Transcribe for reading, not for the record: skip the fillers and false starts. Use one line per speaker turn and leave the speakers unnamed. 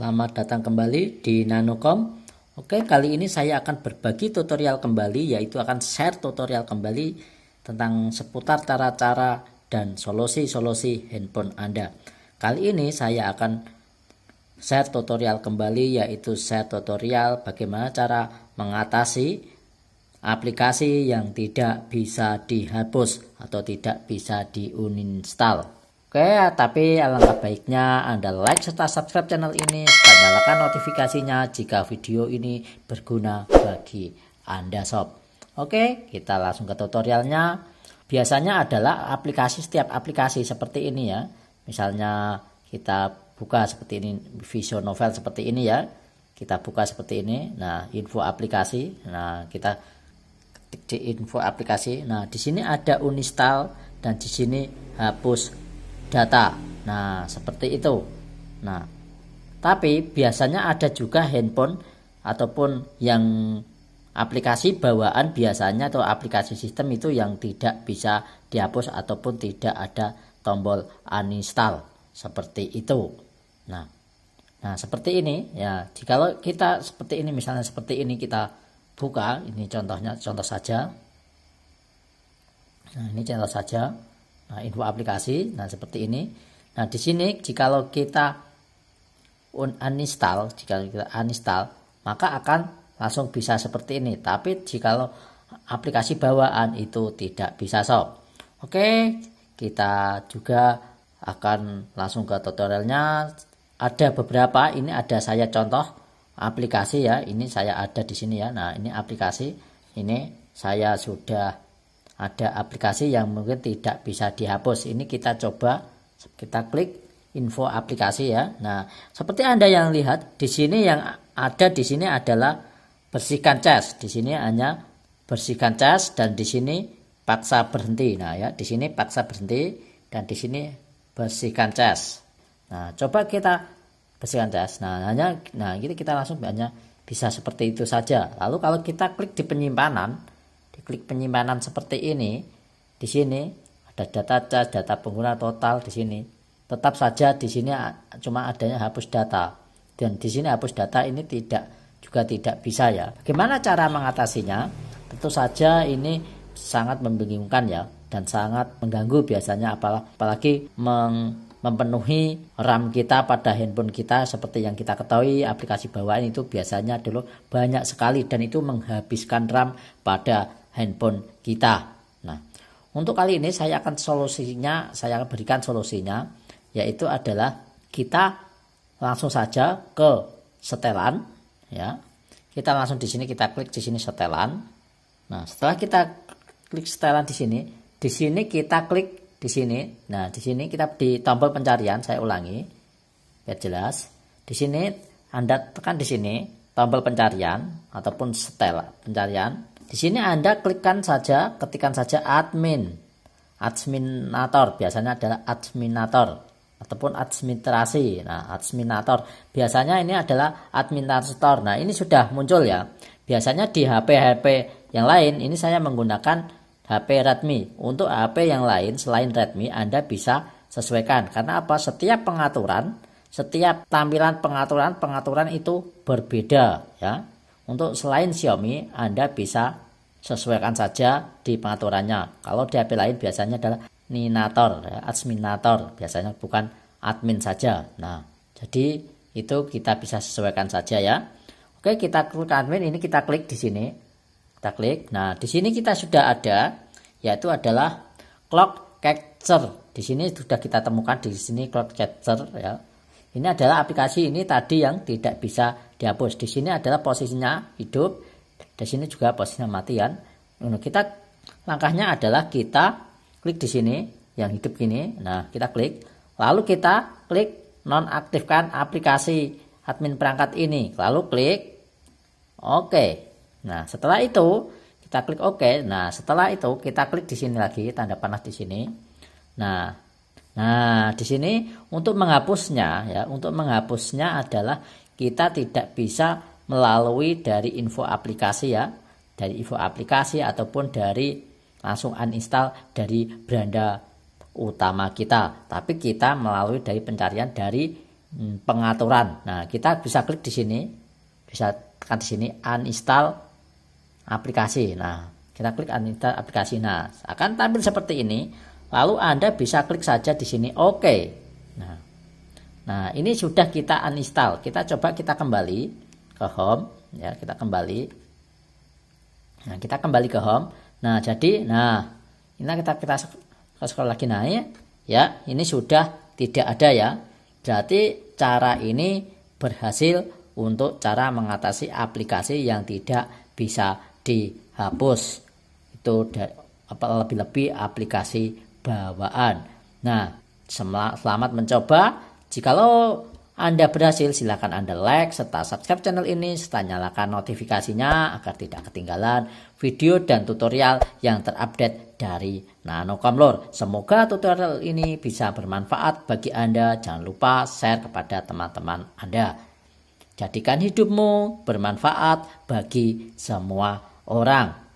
Selamat datang kembali di Nanocom. Oke, kali ini saya akan berbagi tutorial kembali, yaitu akan share tutorial kembali tentang seputar cara-cara dan solusi-solusi handphone Anda. Kali ini saya akan share tutorial kembali, yaitu share tutorial bagaimana cara mengatasi aplikasi yang tidak bisa dihapus atau tidak bisa di-uninstall. Oke, tapi alangkah baiknya Anda like serta subscribe channel ini serta nyalakan notifikasinya jika video ini berguna bagi Anda sob. Oke, kita langsung ke tutorialnya. Biasanya adalah setiap aplikasi seperti ini ya. Misalnya kita buka seperti ini, Vision Novel seperti ini ya. Kita buka seperti ini. Nah, info aplikasi. Nah, kita ketik di info aplikasi. Nah, di sini ada uninstall dan di sini hapus data. Nah, seperti itu. Nah, tapi biasanya ada juga handphone ataupun yang aplikasi bawaan biasanya atau aplikasi sistem itu yang tidak bisa dihapus ataupun tidak ada tombol uninstall seperti itu. Nah, seperti ini ya. Jikalau kita seperti ini, misalnya seperti ini kita buka, ini contoh saja. Nah, ini contoh saja. Nah, info aplikasi, nah seperti ini. Nah, di sini jikalau kita uninstall, maka akan langsung bisa seperti ini. Tapi jikalau aplikasi bawaan itu tidak bisa sob. Oke, kita juga akan langsung ke tutorialnya. Ada beberapa, ini ada saya contoh aplikasi ya. Ini saya ada di sini ya. Nah, ini aplikasi, ini saya sudah ada aplikasi yang mungkin tidak bisa dihapus. Ini kita coba, kita klik info aplikasi ya. Nah, seperti Anda yang lihat di sini, yang ada di sini adalah bersihkan cas. Di sini hanya bersihkan cas dan di sini paksa berhenti. Nah ya, di sini paksa berhenti dan di sini bersihkan cas. Nah, coba kita bersihkan cas. Nah ini kita langsung hanya bisa seperti itu saja. Lalu kalau kita klik di penyimpanan, klik penyimpanan seperti ini, di sini ada data cas, data pengguna total di sini. Tetap saja di sini cuma adanya hapus data. Dan di sini hapus data ini juga tidak bisa ya. Bagaimana cara mengatasinya? Tentu saja ini sangat membingungkan ya dan sangat mengganggu biasanya, apalagi mempenuhi RAM kita pada handphone kita. Seperti yang kita ketahui, aplikasi bawaan itu biasanya dulu banyak sekali dan itu menghabiskan RAM pada handphone kita. Nah, untuk kali ini saya akan berikan solusinya, yaitu adalah kita langsung saja ke setelan ya. Kita langsung di sini, kita klik di sini setelan. Nah, setelah kita klik setelan di sini kita klik di sini. Nah, di sini kita di tombol pencarian, saya ulangi biar jelas. Di sini Anda tekan di sini tombol pencarian ataupun setelan pencarian. Di sini Anda klikkan saja, ketikkan saja adminator, biasanya adalah adminator ataupun administrasi. Nah, adminator biasanya ini adalah administrator. Nah, ini sudah muncul ya. Biasanya di HP yang lain, ini saya menggunakan HP Redmi. Untuk HP yang lain selain Redmi, Anda bisa sesuaikan. Karena apa? Setiap tampilan pengaturan itu berbeda ya. Untuk selain Xiaomi, Anda bisa sesuaikan saja di pengaturannya. Kalau di HP lain biasanya adalah adminator, biasanya bukan admin saja. Nah, jadi itu kita bisa sesuaikan saja ya. Oke, kita klik admin, ini kita klik di sini. Kita klik. Nah, di sini kita sudah ada, yaitu adalah clock catcher. Di sini sudah kita temukan di sini clock catcher ya. Ini adalah aplikasi ini tadi yang tidak bisa dihapus. Di sini adalah posisinya hidup, di sini juga posisinya matian. Langkahnya adalah kita klik di sini yang hidup gini. Nah, kita klik. Lalu kita klik nonaktifkan aplikasi admin perangkat ini. Lalu klik OK. Nah, setelah itu kita klik OK. Nah, setelah itu kita klik di sini lagi tanda panah di sini. Nah, di sini untuk menghapusnya adalah kita tidak bisa melalui dari info aplikasi ya, dari info aplikasi ataupun dari langsung uninstall dari beranda utama kita, tapi kita melalui dari pencarian dari pengaturan. Nah, kita bisa klik di sini, bisa tekan di sini uninstall aplikasi. Nah, kita klik uninstall aplikasi. Nah, akan tampil seperti ini. Lalu Anda bisa klik saja di sini oke. Nah, ini sudah kita uninstall. Kita coba kita kembali ke home ya, kita kembali. Nah, kita kembali ke home. Nah, jadi ini kita scroll lagi naik ya. Ini sudah tidak ada ya. Berarti cara ini berhasil untuk cara mengatasi aplikasi yang tidak bisa dihapus. Itu lebih-lebih aplikasi bawaan. Nah, selamat mencoba. Jikalau Anda berhasil, silakan Anda like serta subscribe channel ini serta nyalakan notifikasinya agar tidak ketinggalan video dan tutorial yang terupdate dari Nanokomlur. Semoga tutorial ini bisa bermanfaat bagi Anda. Jangan lupa share kepada teman-teman Anda. Jadikan hidupmu bermanfaat bagi semua orang.